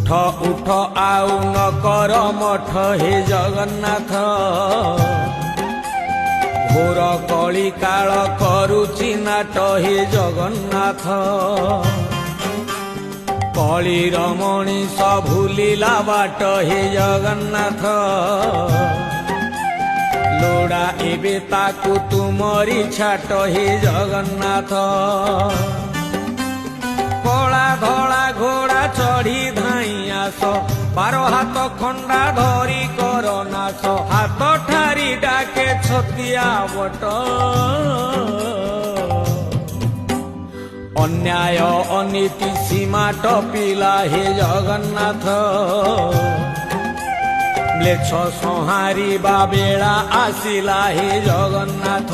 उठ उठ आउ न कर मठ हे जगन्नाथ घोर कली काल करुची नाट हे जगन्नाथ कलीर मनीष भूलिला बाट हे जगन्नाथ लोड़ा एबे ताकू तुमरी छाट हे जगन्नाथ कला धला घोड़ा चढ़ी धाई आस 12 हाथ खंडा धरी कर नाश हाथ ठारी डाके छतिया बट अन्याय अनीति सीमा टपिला हे जगन्नाथ म्लेच्छ संहारिबा बेला आसिला हे जगन्नाथ